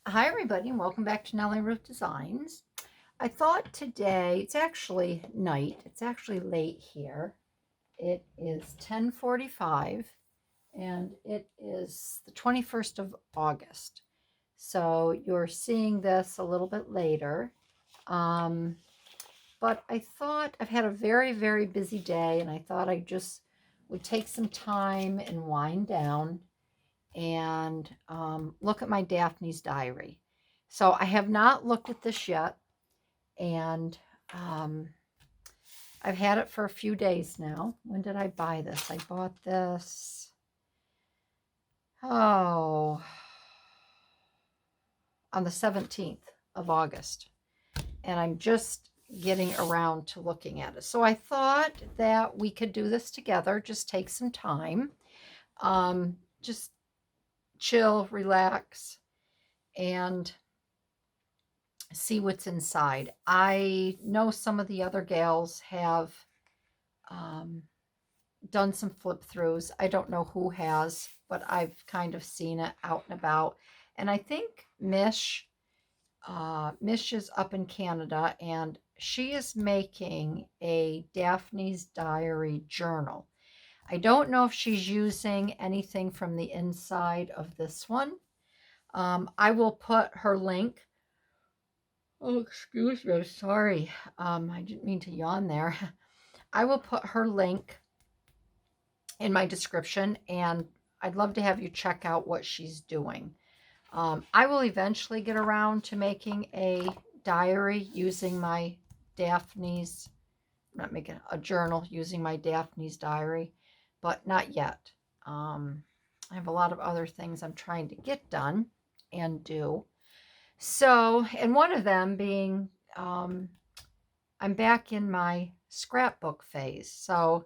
Hi everybody and welcome back to Nellie Ruth Designs. I thought today, it's actually night, it's actually late here. It is 10:45 and it is the 21st of August. So you're seeing this a little bit later. Um, but I thought I've had a very, very busy day and I thought I just would take some time and wind down and look at my Daphne's diary. So I have not looked at this yet, and um, I've had it for a few days now. When did I buy this? I bought this, oh, on the 17th of August, and I'm just getting around to looking at it. So I thought that we could do this together, just take some time, just chill, relax, and see what's inside. I know some of the other gals have um, done some flip throughs. I don't know who has, but I've kind of seen it out and about. And I think Mish is up in Canada and she is making a Daphne's Diary journal. I don't know if she's using anything from the inside of this one. I will put her link. Oh, excuse me. Sorry. I didn't mean to yawn there. I will put her link in my description, and I'd love to have you check out what she's doing. I will eventually get around to making a diary using my Daphne's, not making a journal using my Daphne's diary, but not yet. I have a lot of other things I'm trying to get done and do. So, and one of them being, I'm back in my scrapbook phase. So,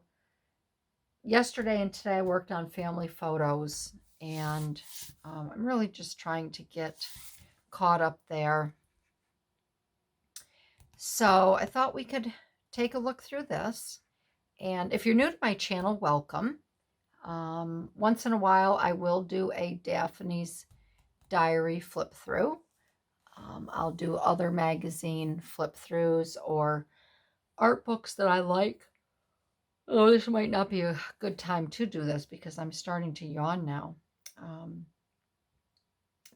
yesterday and today I worked on family photos, and I'm really just trying to get caught up there. So, I thought we could take a look through this. And if you're new to my channel, welcome. Once in a while, I will do a Daphne's Diary flip through. I'll do other magazine flip throughs or art books that I like. Oh, this might not be a good time to do this because I'm starting to yawn now. Um,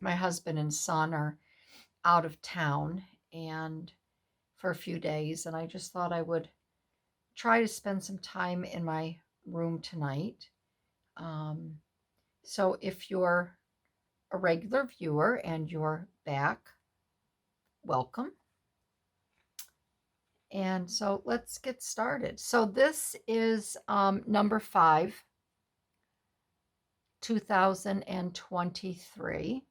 my husband and son are out of town and for a few days, and I just thought I would try to spend some time in my room tonight. Um, so if you're a regular viewer and you're back, welcome. And so let's get started. So this is number 5, 2023.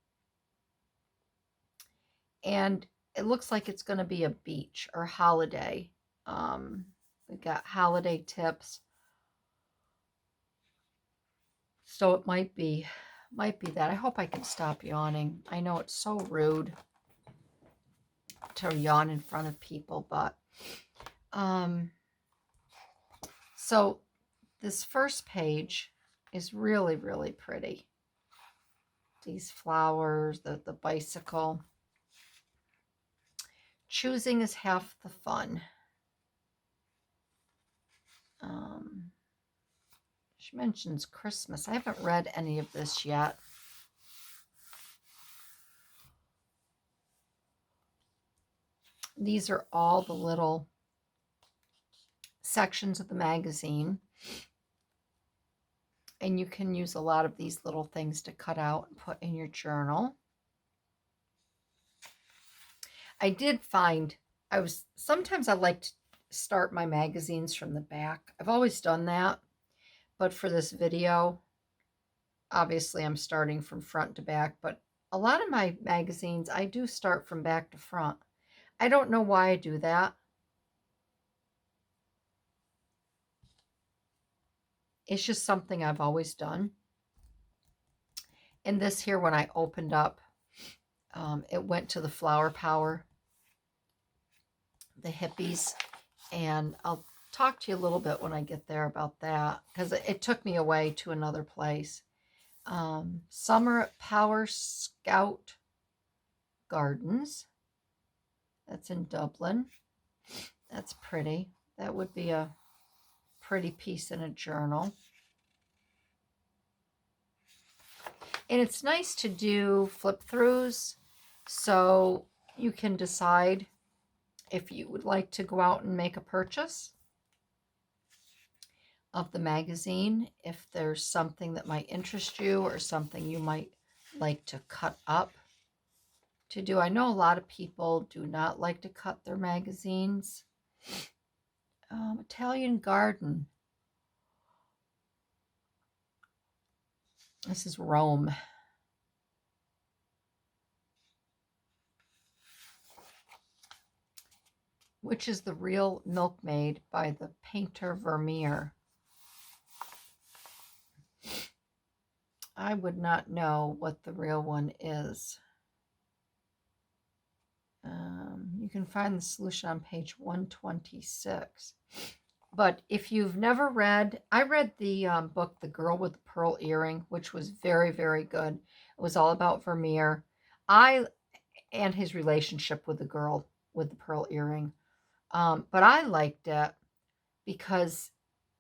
And it looks like it's going to be a beach or holiday. We've got holiday tips. So it might be that. I hope I can stop yawning. I know it's so rude to yawn in front of people, but so this first page is really, really pretty. These flowers, the bicycle. Choosing is half the fun. She mentions Christmas. I haven't read any of this yet. These are all the little sections of the magazine. And you can use a lot of these little things to cut out and put in your journal. I did find sometimes I like to start my magazines from the back. I've always done that, but for this video, obviously I'm starting from front to back, but a lot of my magazines, I do start from back to front. I don't know why I do that. It's just something I've always done. And this here, when I opened up, it went to the Flower Power, the hippies, and I'll talk to you a little bit when I get there about that because it took me away to another place. Summer at Power Scout Gardens. That's in Dublin. That's pretty. That would be a pretty piece in a journal. And it's nice to do flip throughs so you can decide if you would like to go out and make a purchase of the magazine, if there's something that might interest you or something you might like to cut up to do. I know a lot of people do not like to cut their magazines. Italian Garden. This is Rome. Which is the real milkmaid by the painter Vermeer. I would not know what the real one is. You can find the solution on page 126. But if you've never read, I read the book, The Girl with the Pearl Earring, which was very, very good. It was all about Vermeer. And his relationship with the girl with the pearl earring. But I liked it because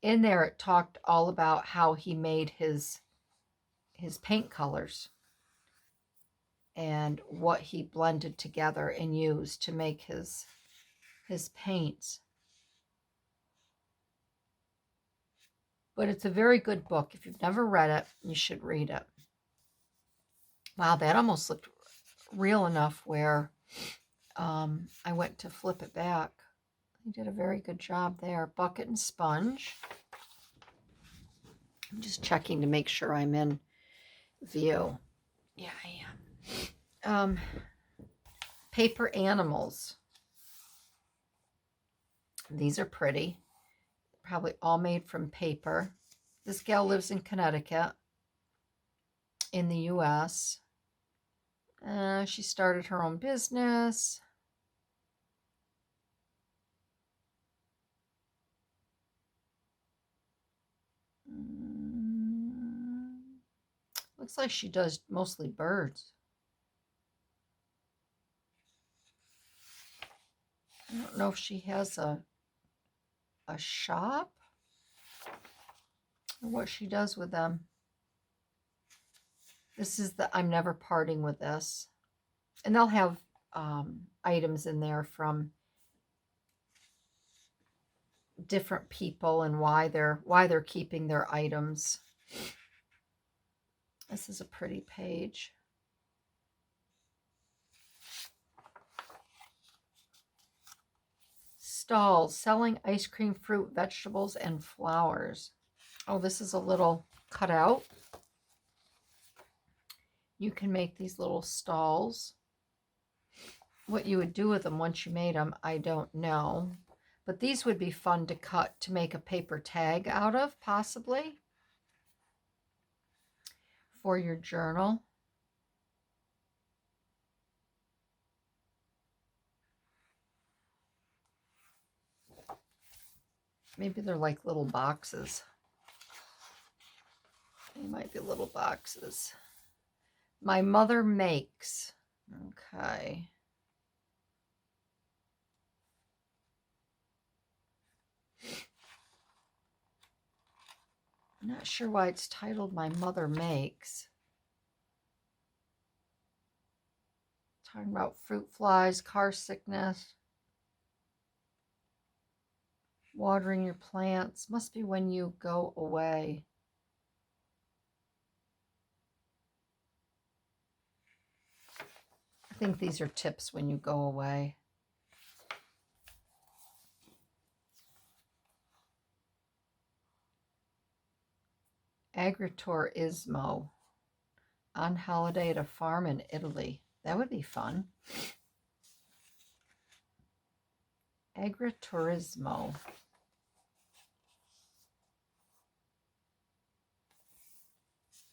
in there it talked all about how he made his paint colors and what he blended together and used to make his paints. But it's a very good book. If you've never read it, you should read it. Wow, that almost looked real enough where I went to flip it back. He did a very good job there. Bucket and sponge. I'm just checking to make sure I'm in view. Yeah, I am. Paper animals. These are pretty. Probably all made from paper. This gal lives in Connecticut in the U.S. She started her own business. Looks like she does mostly birds. I don't know if she has a shop or what she does with them. This is the I'm never parting with this. And they'll have items in there from different people and why they're keeping their items. This is a pretty page. Stalls selling ice cream, fruit, vegetables, and flowers. Oh, this is a little cutout. You can make these little stalls. What you would do with them once you made them, I don't know. But these would be fun to cut to make a paper tag out of, possibly, for your journal. Maybe they're like little boxes. They might be little boxes. My mother makes. Okay. I'm not sure why it's titled My Mother Makes. Talking about fruit flies, car sickness, watering your plants. Must be when you go away. I think these are tips when you go away. Agriturismo. On holiday at a farm in Italy. That would be fun. Agriturismo.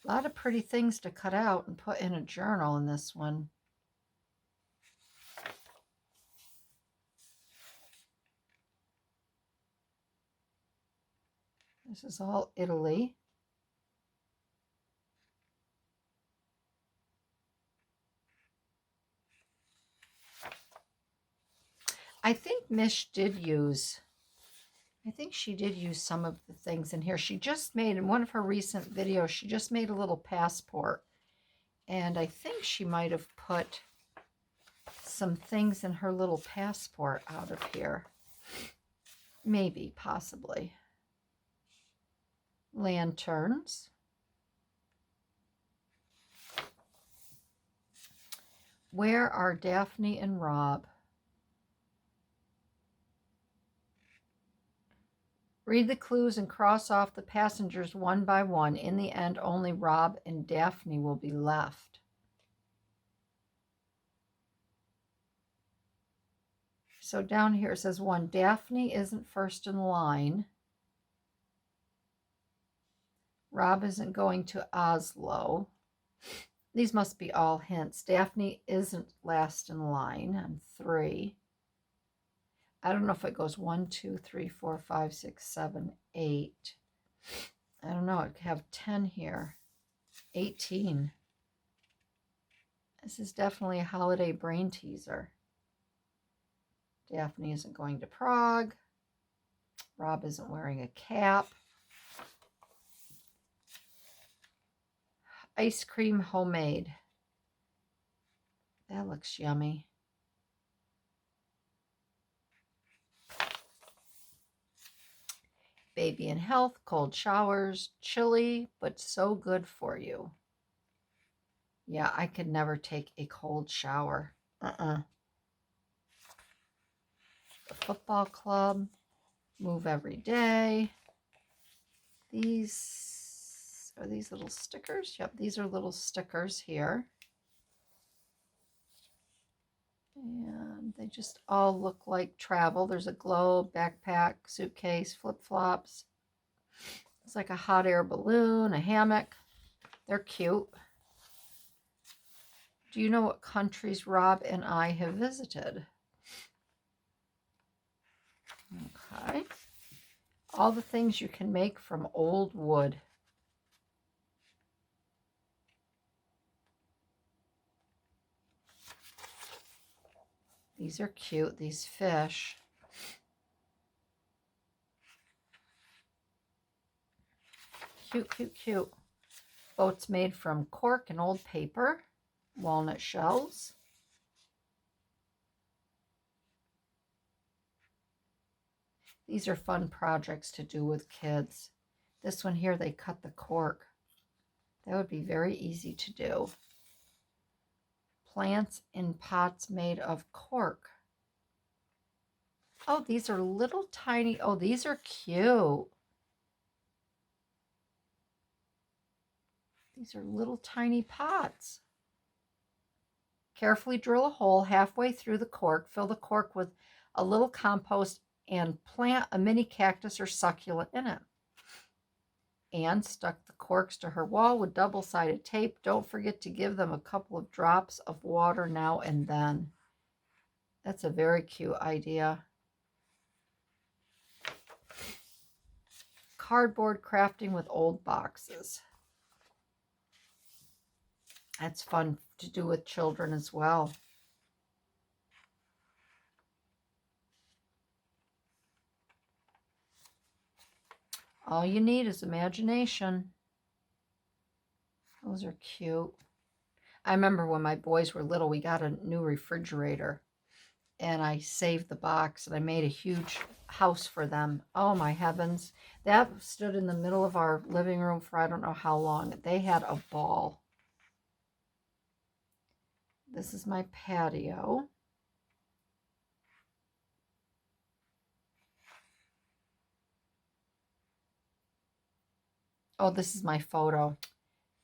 A lot of pretty things to cut out and put in a journal in this one. This is all Italy. I think Mish did use, I think she did use some of the things in here. She just made, in one of her recent videos, she just made a little passport. And I think she might have put some things in her little passport out of here. Maybe, possibly. Lanterns. Where are Daphne and Rob? Read the clues and cross off the passengers one by one. In the end, only Rob and Daphne will be left. So down here it says 1, Daphne isn't first in line. Rob isn't going to Oslo. These must be all hints. Daphne isn't last in line on 3. I don't know if it goes 1, 2, 3, 4, 5, 6, 7, 8. I don't know. It could have 10 here. 18. This is definitely a holiday brain teaser. Daphne isn't going to Prague. Rob isn't wearing a cap. Ice cream homemade. That looks yummy. Baby in health, cold showers, chilly, but so good for you. Yeah, I could never take a cold shower. The football club, move every day. These are these little stickers. Yep, these are little stickers here. And they just all look like travel. There's a globe, backpack, suitcase, flip-flops. It's like a hot air balloon, a hammock. They're cute. Do you know what countries Rob and I have visited? Okay. All the things you can make from old wood. These are cute, these fish. Cute, cute, cute. Boats made from cork and old paper. Walnut shells. These are fun projects to do with kids. This one here, they cut the cork. That would be very easy to do. Plants in pots made of cork. Oh, these are little tiny, oh, these are cute. These are little tiny pots. Carefully drill a hole halfway through the cork. Fill the cork with a little compost and plant a mini cactus or succulent in it. Anne stuck the corks to her wall with double-sided tape. Don't forget to give them a couple of drops of water now and then. That's a very cute idea. Cardboard crafting with old boxes. That's fun to do with children as well. All you need is imagination. Those are cute. I remember when my boys were little, we got a new refrigerator. And I saved the box and I made a huge house for them. Oh my heavens. That stood in the middle of our living room for I don't know how long. They had a ball. This is my patio. Oh, this is my photo,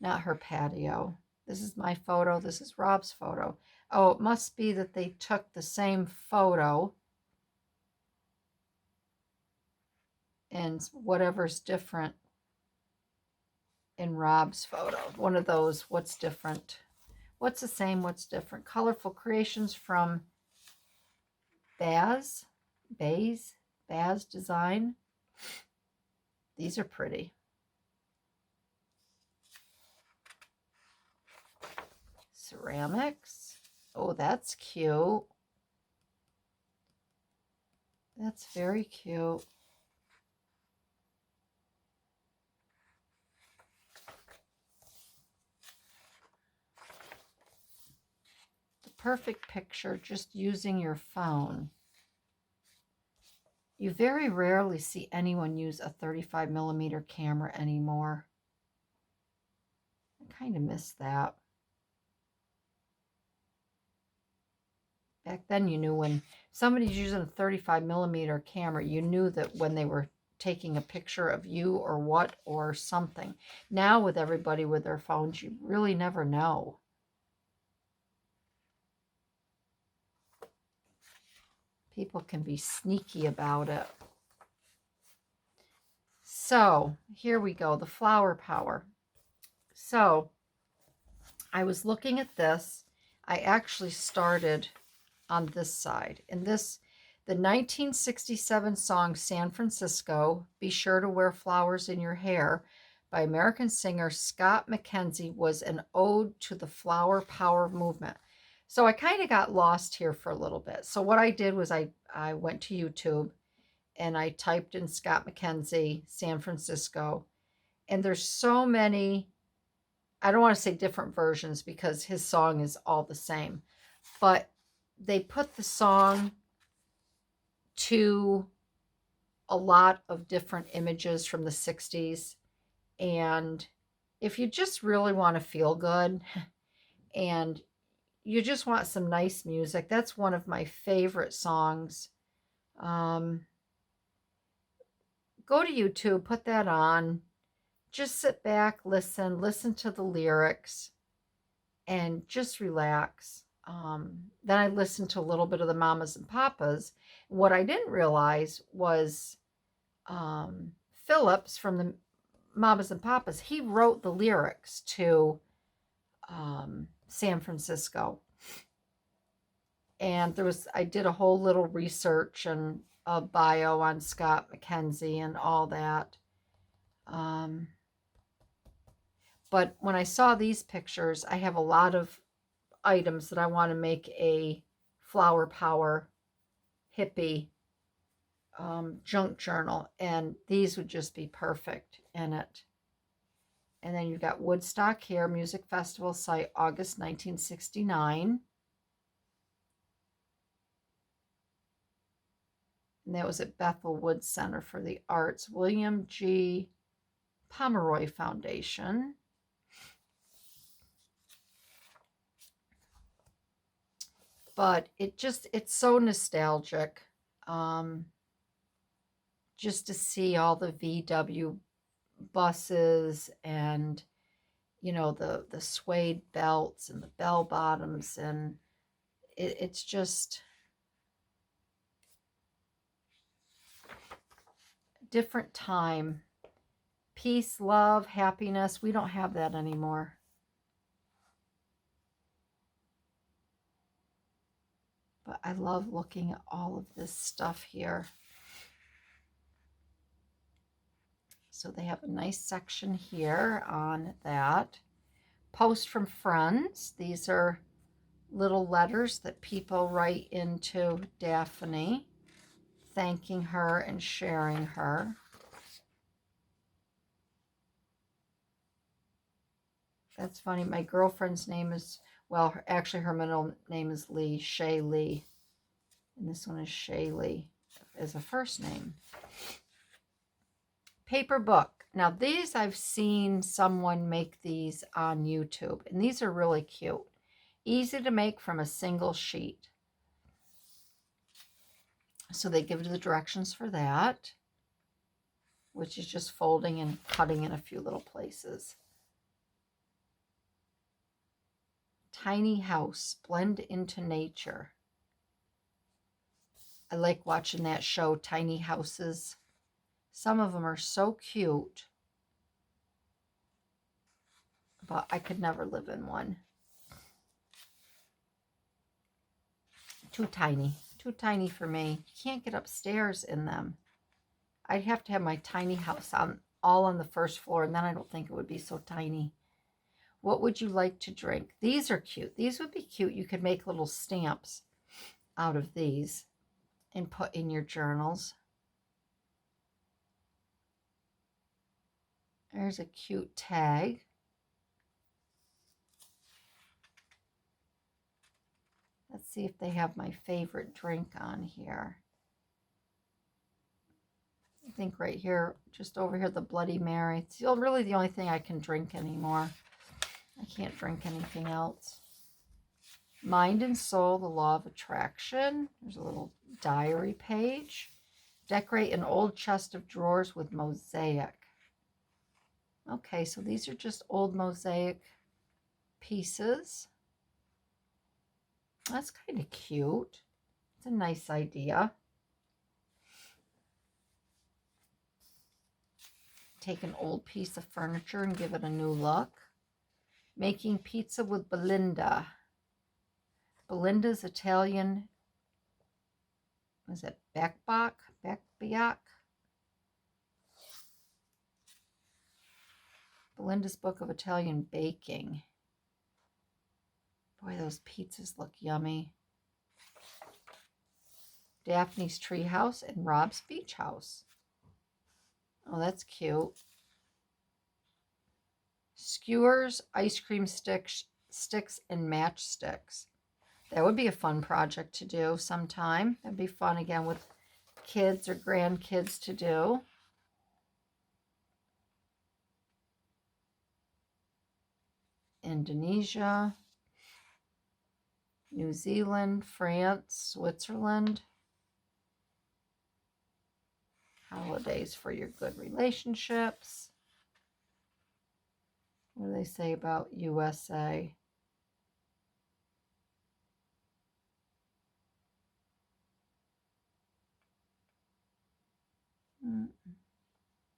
not her patio. This is my photo. This is Rob's photo. Oh, it must be that they took the same photo and whatever's different in Rob's photo. One of those, what's different? What's the same, what's different? Colorful creations from Baz Design. These are pretty. Ceramics. Oh, that's cute. That's very cute. The perfect picture just using your phone. You very rarely see anyone use a 35 millimeter camera anymore. I kind of miss that. Back then, you knew when somebody's using a 35 millimeter camera, you knew that when they were taking a picture of you or what or something. Now, with everybody with their phones, you really never know. People can be sneaky about it. So, here we go, the flower power. So, I was looking at this. I actually started on this side. And this, the 1967 song San Francisco, Be Sure to Wear Flowers in Your Hair, by American singer Scott McKenzie, was an ode to the flower power movement. So I kind of got lost here for a little bit. So what I did was I went to YouTube and I typed in Scott McKenzie, San Francisco. And there's so many, I don't want to say different versions because his song is all the same. But they put the song to a lot of different images from the 60s. And if you just really want to feel good and you just want some nice music, that's one of my favorite songs. Go to YouTube, put that on, just sit back, listen to the lyrics, and just relax. Then I listened to a little bit of the Mamas and Papas. What I didn't realize was Phillips from the Mamas and Papas, he wrote the lyrics to San Francisco. And I did a whole little research and a bio on Scott McKenzie and all that. But when I saw these pictures, I have a lot of items that I want to make a flower power hippie junk journal, and these would just be perfect in it. And then you've got Woodstock here, music festival site, August 1969. And that was at Bethel Woods Center for the Arts, William G. Pomeroy Foundation. But it's so nostalgic. Just to see all the VW buses and, you know, the suede belts and the bell bottoms, and it's just a different time. Peace, love, happiness. We don't have that anymore. But I love looking at all of this stuff here. So they have a nice section here on that. Post from friends. These are little letters that people write into Daphne, thanking her and sharing her. That's funny. My girlfriend's name is, well, actually her middle name is Lee, Shay Lee. And this one is Shay Lee as a first name. Paper book. Now these, I've seen someone make these on YouTube, and these are really cute. Easy to make from a single sheet. So they give you the directions for that, which is just folding and cutting in a few little places. Tiny house, blend into nature. I like watching that show, Tiny Houses. Some of them are so cute, but I could never live in one. Too tiny for me. You can't get upstairs in them. I'd have to have my tiny house all on the first floor, and then I don't think it would be so tiny. What would you like to drink? These are cute. These would be cute. You could make little stamps out of these. and put in your journals. There's a cute tag. Let's see if they have my favorite drink on here. I think right here, just over here, the Bloody Mary. It's really the only thing I can drink anymore. I can't drink anything else. Mind and Soul, the Law of Attraction. There's a little diary page. Decorate an old chest of drawers with mosaic. Okay, so these are just old mosaic pieces. That's kind of cute. It's a nice idea. Take an old piece of furniture and give it a new look. Making pizza with Belinda. Belinda's Italian, is it Bekbak? Belinda's Book of Italian Baking. Boy, those pizzas look yummy. Daphne's Treehouse and Rob's Beach House. Oh, that's cute. Skewers, ice cream sticks, and matchsticks. That would be a fun project to do sometime. That'd be fun again with kids or grandkids to do. Indonesia, New Zealand, France, Switzerland. Holidays for your good relationships. What do they say about USA?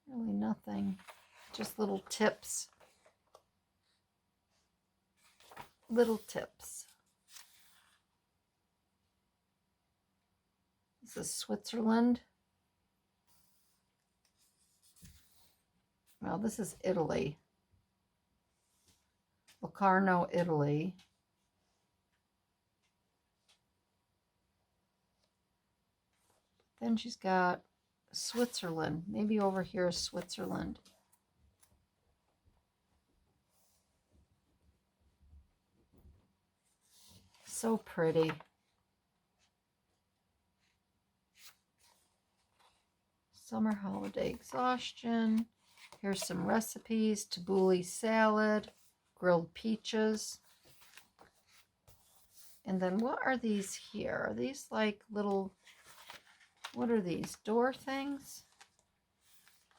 Really nothing. Just little tips. Little tips. This is Switzerland. Well, this is Italy. Locarno, Italy. Then she's got Switzerland. Maybe over here is Switzerland. So pretty. Summer holiday exhaustion. Here's some recipes. Tabbouleh salad, grilled peaches. And then what are these here? Are these like little, what are these? Door things?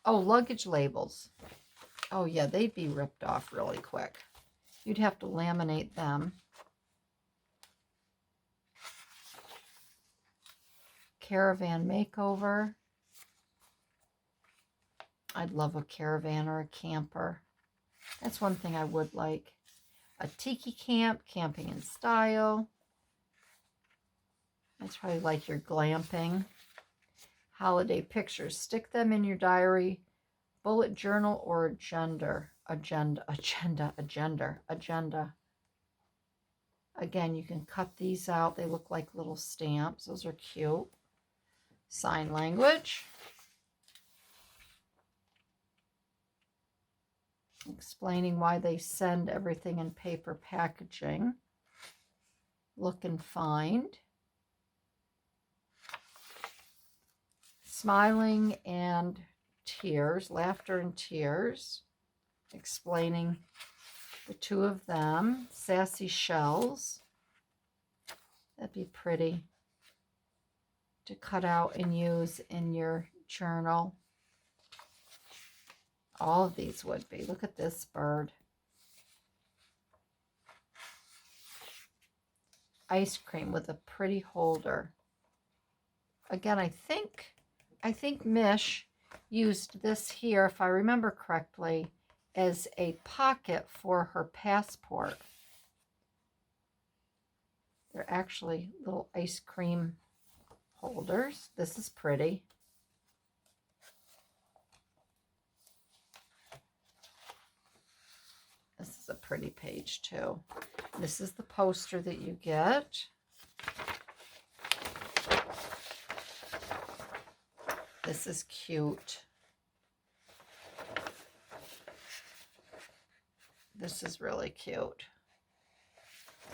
Oh, luggage labels. Oh yeah, they'd be ripped off really quick. You'd have to laminate them. Caravan makeover. I'd love a caravan or a camper. That's one thing I would like. A tiki camp, camping in style. That's probably like your glamping. Holiday pictures. Stick them in your diary, bullet journal, or agenda. Again, you can cut these out. They look like little stamps. Those are cute. Sign language. Explaining why they send everything in paper packaging. Look and find. Smiling and tears, laughter and tears. Explaining the two of them. Sassy shells. That'd be pretty to cut out and use in your journal. All of these would be. Look at this bird. Ice cream with a pretty holder. Again, I think Mish used this here, if I remember correctly, as a pocket for her passport. They're actually little ice cream holders. This is pretty. This is a pretty page too. This is the poster that you get. This is cute. This is really cute.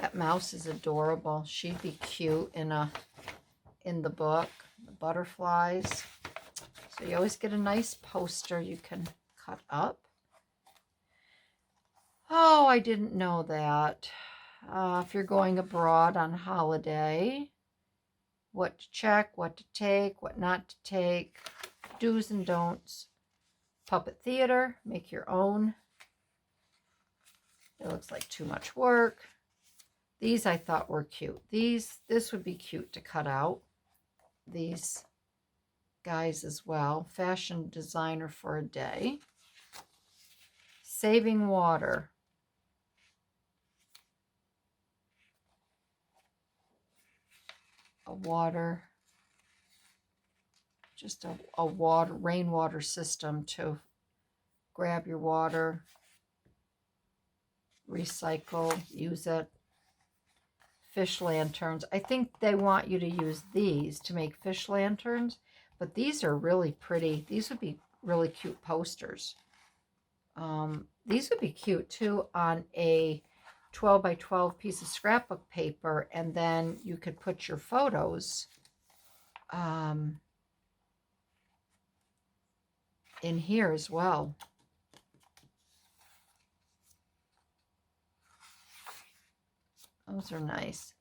That mouse is adorable. She'd be cute in the book. The butterflies. So you always get a nice poster you can cut up. Oh, I didn't know that. If you're going abroad on holiday, what to check, what to take, what not to take, do's and don'ts. Puppet theater, make your own. It looks like too much work. These I thought were cute. This would be cute to cut out. These guys as well. Fashion designer for a day. Saving water. A water, just a water, rainwater system to grab your water, recycle, use it. Fish lanterns. I think they want you to use these to make fish lanterns, but these are really pretty. These would be really cute posters. These would be cute too on a 12 by 12 piece of scrapbook paper, and then you could put your photos in here as well. Those are nice.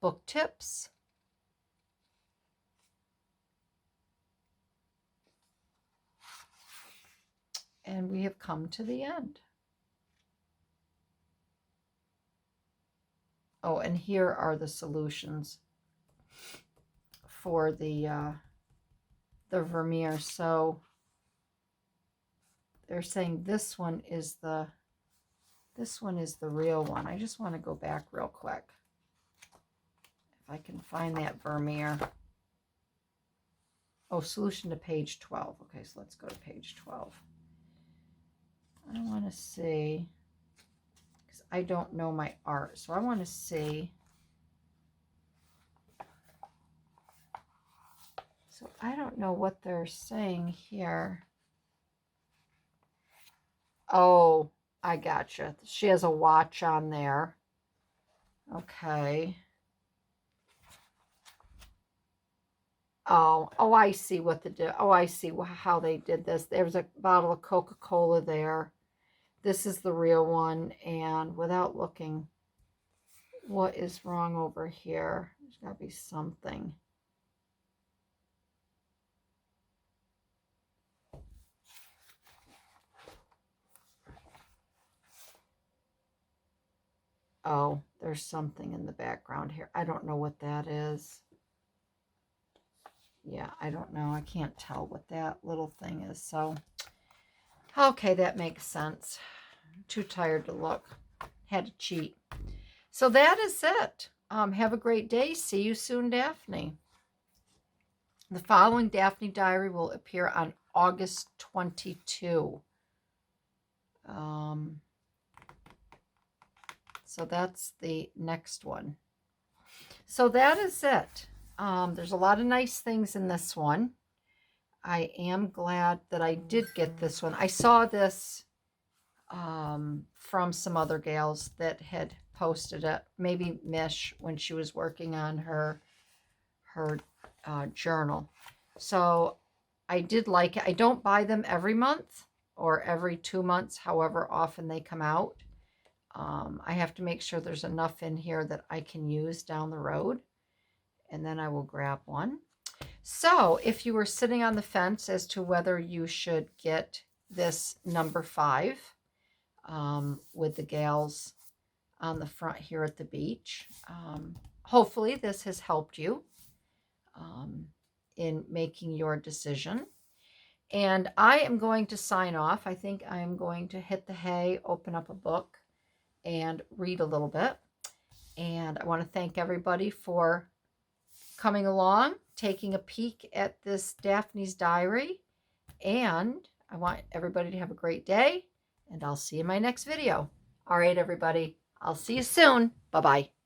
Book tips. And we have come to the end. Oh, and here are the solutions for the Vermeer. So they're saying this one is the real one. I just want to go back real quick. If I can find that Vermeer. Oh, solution to page 12. Okay, so let's go to page 12. I want to see, because I don't know my art, so I want to see. So I don't know what they're saying here. Oh, I gotcha. She has a watch on there. Okay. Oh, I see what I see how they did this. There's a bottle of Coca-Cola there. This is the real one, and without looking, what is wrong over here? There's got to be something. Oh, there's something in the background here. I don't know what that is. Yeah, I don't know. I can't tell what that little thing is. So, okay, that makes sense. Too tired to look. Had to cheat. So that is it. Have a great day. See you soon, Daphne. The following Daphne diary will appear on August 22. So that's the next one. So that is it. There's a lot of nice things in this one. I am glad that I did get this one. I saw this from some other gals that had posted it. Maybe Mish when she was working on her journal. So I did like it. I don't buy them every month or every 2 months, however often they come out. I have to make sure there's enough in here that I can use down the road, and then I will grab one. So if you were sitting on the fence as to whether you should get this number 5 with the gals on the front here at the beach, hopefully this has helped you in making your decision. And I am going to sign off. I think I am going to hit the hay, open up a book, and read a little bit. And I want to thank everybody for coming along, taking a peek at this Daphne's diary. And I want everybody to have a great day, and I'll see you in my next video. All right, everybody. I'll see you soon. Bye-bye.